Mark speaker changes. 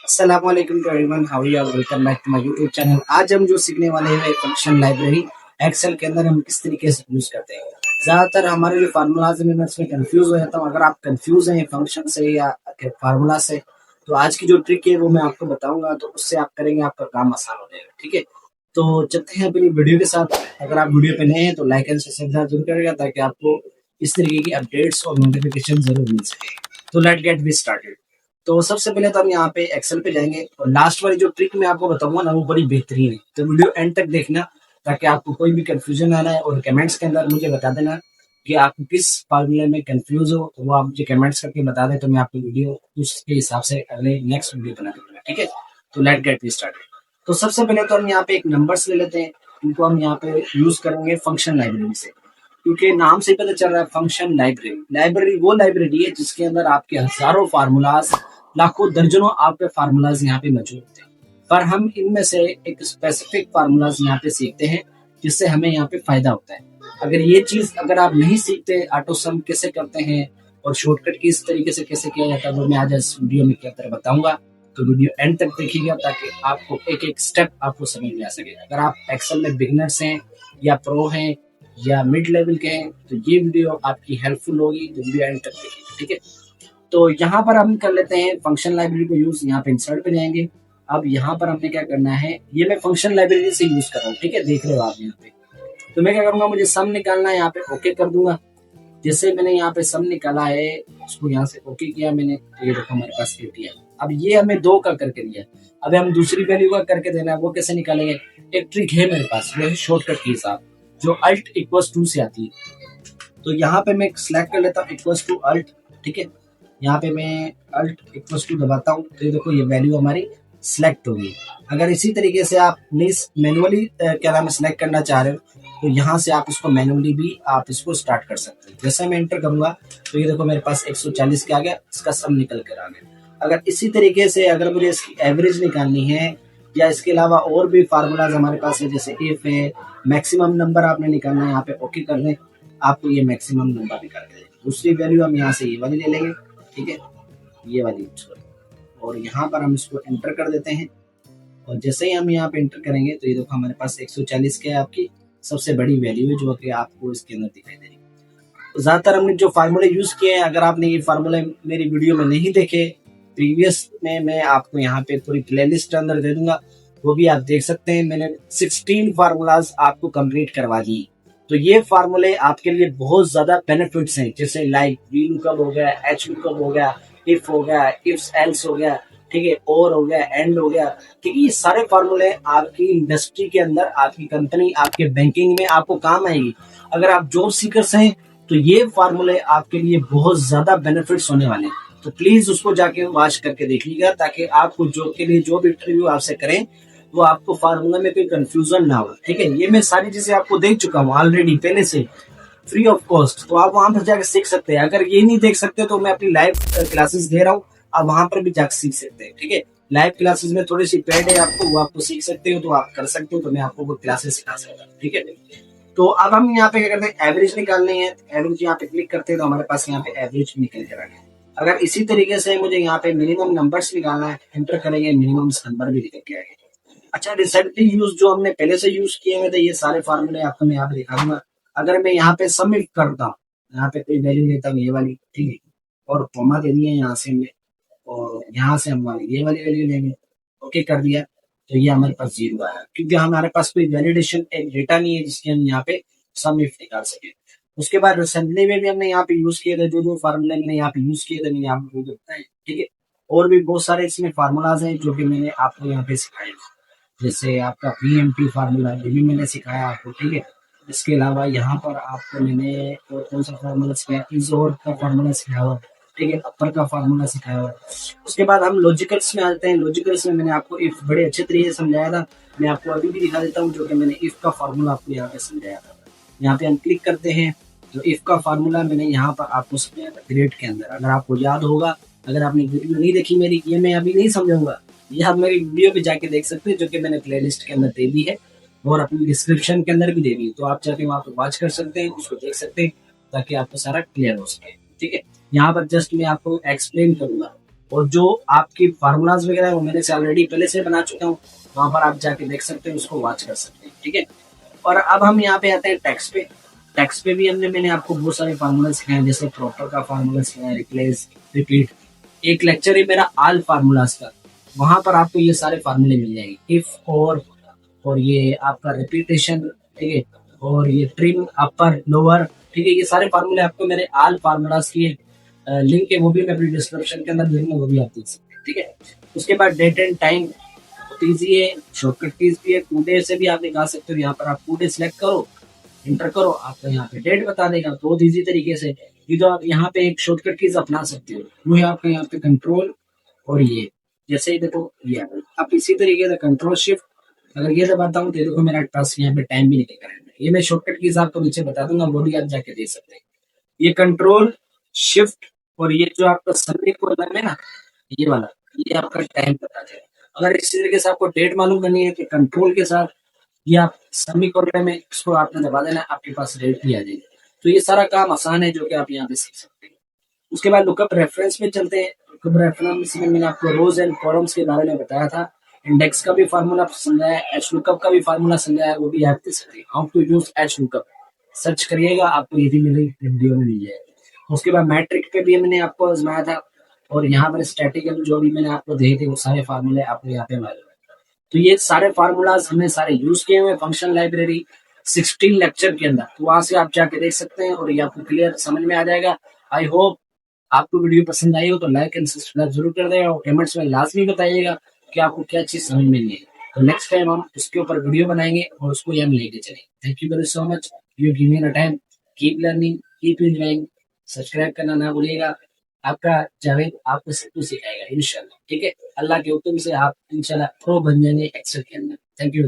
Speaker 1: अस्सलामुअलैकुम to everyone, how are you all, welcome back to my YouTube channel. आज हम जो सीखने वाले हैं फंक्शन लाइब्रेरी एक्सेल के अंदर हम किस तरीके से यूज करते हैं। ज्यादातर हमारे जो फार्मूलाज हैं मैं इसमें कंफ्यूज हो जाता हूँ। अगर आप कंफ्यूज हैं फंक्शन से या फार्मूला से, तो आज की जो ट्रिक है वो मैं आपको बताऊंगा, तो उससे आप करेंगे, आपका काम आसान हो जाएगा। ठीक है, तो चलते हैं अपनी वीडियो के साथ। अगर आप वीडियो पे नए हैं तो लाइक एंड सब्सक्राइब जरूर करेगा, ताकि आपको इस तरीके की अपडेट्स और नोटिफिकेशन जरूर मिल सके। तो लेट गेट बी स्टार्टेड। तो सबसे पहले तो हम यहाँ पे एक्सेल पे जाएंगे, और लास्ट वाली जो ट्रिक मैं आपको बताऊंगा ना, वो बड़ी बेहतरीन है, तो वीडियो एंड तक देखना, ताकि आपको कोई भी कंफ्यूजन ना आए। और कमेंट्स के अंदर मुझे बता देना कि आप किस फार्मूले में कंफ्यूज हो, तो वो आप मुझे कमेंट्स करके बता दें, तो मैं आपकी वीडियो उसके हिसाब से अगले नेक्स्ट वीडियो बना दूंगा। ठीक है, तो लेट गेट वी स्टार्ट। तो सबसे पहले तो हम यहाँ पे एक नंबर्स ले लेते हैं, इनको हम यहाँ पे यूज करेंगे फंक्शन लाइब्रेरी से, क्योंकि नाम से पता चल रहा है फंक्शन लाइब्रेरी। लाइब्रेरी वो लाइब्रेरी है जिसके अंदर आपके हजारों फार्मूलाज, लाखों दर्जनों आपके फार्मूलाज यहाँ पे मौजूद होते हैं। पर हम इनमें से एक स्पेसिफिक फार्मूलाज यहाँ पे सीखते हैं, जिससे हमें यहाँ पे फायदा होता है। अगर ये चीज अगर आप नहीं सीखते, ऑटो सम कैसे करते हैं और शॉर्टकट किस तरीके से कैसे किया जाता है, वो मैं आज इस वीडियो में क्या तरह बताऊंगा। तो वीडियो एंड तक देखिएगा, ताकि आपको एक एक स्टेप आपको समझ में आ सके। अगर आप एक्सेल में बिगनर्स हैं या प्रो हैं या मिड लेवल के हैं, तो ये वीडियो आपकी हेल्पफुल होगी, तो वीडियो एंड तक देखिए। ठीक है, तो यहाँ पर हम कर लेते हैं फंक्शन लाइब्रेरी को यूज। यहाँ पे इंसर्ट पे जाएंगे। अब यहाँ पर हमने क्या करना है, ये मैं फंक्शन लाइब्रेरी से यूज कर रहा हूँ। ठीक है, देख रहे हो आप यहाँ पे। तो मैं क्या करूंगा, मुझे सम निकालना है, यहाँ पे ओके कर दूंगा। जैसे मैंने यहाँ पे सम निकाला है, उसको यहाँ से ओके किया मैंने, तो ये देखो हमारे पास 80 है। अब ये हमें 2 का करके दिया, अब हम दूसरी वैल्यू का करके देना है, वो कैसे निकालेंगे। एक ट्रिक है मेरे पास, वो है शॉर्टकट की हिसाब, जो अल्ट इक्वल्स टू से आती है। तो यहाँ पे मैं सिलेक्ट कर लेता हूँ इक्वल्स टू अल्ट। ठीक है, यहाँ पे मैं अल्ट इक्वल्स टू दबाता हूँ, तो ये देखो ये वैल्यू हमारी सिलेक्ट होगी। अगर इसी तरीके से आप मैनुअली क्या नाम है सिलेक्ट करना चाह रहे हो, तो यहाँ से आप इसको मैनुअली भी आप इसको स्टार्ट कर सकते हैं। जैसे मैं एंटर करूंगा, तो ये देखो मेरे पास 140 के आ गया, इसका सम निकल कर आ गया। अगर इसी तरीके से अगर मुझे इसकी एवरेज निकालनी है, या इसके अलावा और भी फार्मूलाज हमारे पास है, जैसे इफ है, मैक्सिमम नंबर आपने निकालना है, यहाँ पे ओके कर लें, आपको ये मैक्सिमम नंबर निकाल के देगा। दूसरी वैल्यू हम यहाँ से ये वाली ले लेंगे। ठीक है, ये वाली, और यहाँ पर हम इसको एंटर कर देते हैं। और जैसे ही हम यहाँ पे एंटर करेंगे, तो ये देखो हमारे पास 140 के आपकी सबसे बड़ी वैल्यू है, जो कि आपको इसके अंदर दिखाई दे रही है। तो ज्यादातर हमने जो फार्मूले यूज किए हैं, अगर आपने ये फार्मूले मेरी वीडियो में नहीं देखे प्रीवियस में, मैं आपको यहाँ पे पूरी प्लेलिस्ट अंदर दे दूंगा, वो भी आप देख सकते हैं। मैंने 16 फार्मूलाज आपको कंप्लीट करवा दी। तो ये फार्मूले आपके लिए बहुत ज्यादा बेनिफिट्स हैं, जैसे लाइक वी लुकअप हो गया, एच लुकअप हो गया, इफ हो गया, इफ एल्स हो गया, ठीक है, और हो गया, एंड हो गया। क्योंकि ये सारे फार्मूले आपकी इंडस्ट्री के अंदर, आपकी कंपनी, आपके बैंकिंग में आपको काम आएगी। अगर आप जॉब सीकर्स हैं, तो ये फार्मूले आपके लिए बहुत ज्यादा बेनिफिट्स होने वाले हैं। तो प्लीज उसको जाके वॉच करके देखिएगा, ताकि आपको जॉब के लिए जो भी इंटरव्यू आपसे करें, वो आपको फार्मूला में कोई कंफ्यूजन ना हो। ठीक है, ये मैं सारी चीजें आपको देख चुका हूँ ऑलरेडी पहले से, फ्री ऑफ कॉस्ट। तो आप वहां पर जाकर सीख सकते हैं। अगर ये नहीं देख सकते, तो मैं अपनी लाइव क्लासेस दे रहा हूँ, आप वहां पर भी जाकर सीख सकते हैं। ठीक है, लाइव क्लासेस में थोड़ी सी पेड है आपको, वो आपको सीख सकते हो, तो आप कर सकते हो, तो मैं आपको वो क्लासेस सिखा सकता हूँ। ठीक है, तो अब हम यहाँ पे क्या करते हैं, एवरेज निकालनी है। एवरेज यहाँ पे क्लिक करते हैं, तो हमारे पास यहाँ पे एवरेज निकल कर आ गया। अगर इसी तरीके से मुझे यहाँ पे मिनिमम नंबर्स निकालना है, एंटर करेंगे, मिनिमम नंबर भी निकल के आएंगे। अच्छा, रिसेंटली यूज जो हमने पहले से यूज किए हुए थे, ये सारे फार्मूले आपको मैं यहाँ पे दिखा दूंगा। अगर मैं यहाँ पे सबमिट करता हूँ, यहाँ पे कोई वैल्यू देता हूँ, ये वाली, ठीक है, और कॉमा दे दिया यहाँ से हमने, और यहाँ से हम ये वाली वैल्यू लेंगे, ओके कर दिया, तो ये हमारे पास 0 आया, क्योंकि हमारे पास कोई वैलिडेशन एक डेटा नहीं है जिसके हम यहाँ पे सम इफ निकाल सके। उसके बाद रिसेंटली में भी हमने यहाँ पे यूज किए थे, जो जो फार्मूले मैंने यहाँ पे यूज किए थे, मैंने आपको बताया। ठीक है, और भी बहुत सारे इसमें फार्मूलाज हैं जो कि मैंने आपको यहाँ पे सिखाए, जैसे आपका पीएमटी फार्मूला, ये भी मैंने सिखाया आपको। ठीक है, इसके अलावा यहाँ पर आपको मैंने और कौन सा फार्मूला सिखाया, इजोर का फार्मूला सिखाया हुआ। ठीक है, अपर का फार्मूला सिखाया हुआ। उसके बाद हम लॉजिकल्स में आते हैं। लॉजिकल्स में मैंने आपको इफ बड़े अच्छे तरीके से समझाया था, मैं आपको अभी भी दिखा देता हूँ, जो कि मैंने इफ का फार्मूला आपको यहाँ पे समझाया था। यहाँ पे हम क्लिक करते हैं, तो इफ का फार्मूला मैंने यहाँ पर आपको समझाया था ग्रेड के अंदर। अगर आपको याद होगा, अगर आपने वीडियो नहीं देखी मेरी, ये मैं अभी नहीं समझाऊंगा, ये आप मेरी वीडियो पे जाके देख सकते हैं, जो कि मैंने प्लेलिस्ट के अंदर दे दी है, और अपनी डिस्क्रिप्शन के अंदर भी दे दी है। तो आप जाके वहाँ पे वॉच कर सकते हैं, उसको देख सकते हैं, ताकि आपको सारा क्लियर हो सके। ठीक है, यहाँ पर जस्ट मैं आपको एक्सप्लेन करूंगा और जो आपकी फार्मूलाज वगैरह है वो मैंने ऑलरेडी पहले से बना चुका हूँ, वहां पर आप जाके देख सकते हैं, उसको वॉच कर सकते हैं, ठीक है। और अब हम यहाँ पे आते हैं टैक्स पे। टैक्स पे भी मैंने आपको बहुत सारे फार्मूला सिखाए, जैसे प्रॉपर का फार्मूला सिखाया, रिप्लेस, रिपीट। एक लेक्चर है मेरा आल फार्मूलाज का, वहां पर आपको ये सारे फार्मूले मिल जाएंगे, इफ और ये आपका रिपीटेशन, ठीक है, और ये ट्रिम अपर लोअर, ठीक है। ये सारे फार्मूले आपको मेरे आल फार्मूलाज की लिंक है, वो भी मैं अपनी डिस्क्रिप्शन के अंदर दूंगा, वो भी आप देख सकते हैं, ठीक है। उसके बाद डेट एंड टाइम बहुत ईजी है, शॉर्टकट कीज भी है, टूडे से भी आप निकाल सकते हो। यहाँ पर आप टूडे सिलेक्ट करो, इंटर करो, आपको यहाँ पे डेट बता देगा बहुत ईजी तरीके से। ये तो आप यहाँ पे एक शॉर्टकट कीज अपना सकते हो, वो है आपका यहाँ पे कंट्रोल, और ये जैसे ही देखो ये आप इसी तरीके से कंट्रोल शिफ्ट, अगर ये दबाता हूँ तो देखो मेरा टास्क यहाँ पे टाइम भी निकल कर है। ये मैं शॉर्टकट कीज आपको नीचे बता दूंगा, वो भी आप जाके दे सकते हैं। ये कंट्रोल शिफ्ट, और ये जो आपका सबमिट कॉलम है ना, ये वाला, ये आपका टाइम बता देगा। अगर इसी तरीके से आपको डेट मालूम करनी है तो कंट्रोल के साथ ये आप सबमिट कॉलम में इसको आपने दबा देना, आपके पास डेट भी आ जाएगी। तो ये सारा काम आसान है जो कि आप यहाँ पे सीख सकते हैं। उसके बाद लुकअप रेफरेंस में चलते हैं। लुकअप रेफरेंस में मैंने आपको रोज एंड कॉलम्स के बारे में बताया था, इंडेक्स का भी फार्मूला समझाया, एच लुकअप का भी फार्मूला समझाया, वो भी आप देख सकते हैं, how to use H lookup. Search करिएगा, आपको ये भी मेरी वीडियो में मिल जाएगा। उसके बाद मैट्रिक पे भी मैंने आपको आजमाया था, और यहाँ पर स्टैटिकल जो भी मैंने आपको दिए थे वो सारे फार्मूले आपको यहाँ पे मालूम है। तो ये सारे फार्मूलाज हमने सारे यूज किए हुए फंक्शन लाइब्रेरी 16 लेक्चर के अंदर, तो वहां से आप जाके देख सकते हैं और ये आपको क्लियर समझ में आ जाएगा। आई होप आपको वीडियो पसंद आई हो तो लाइक एंड सब्सक्राइब जरूर कर देगा, और कमेंट्स में लाजमी बताइएगा कि आपको क्या चीज समझ में नहीं है। तो नेक्स्ट टाइम हम उसके ऊपर वीडियो बनाएंगे और उसको हम लेके चलेंगे। Thank you very so much, you give me a time, keep learning, keep enjoying. Subscribe करना ना भूलिएगा। आपका जावेद आपको सब कुछ सिखाएगा इंशाल्लाह, ठीक है। अल्लाह के हुक्म से आप इंशाल्लाह प्रो बन जाएंगे एक्सेल के अंदर। Thank you.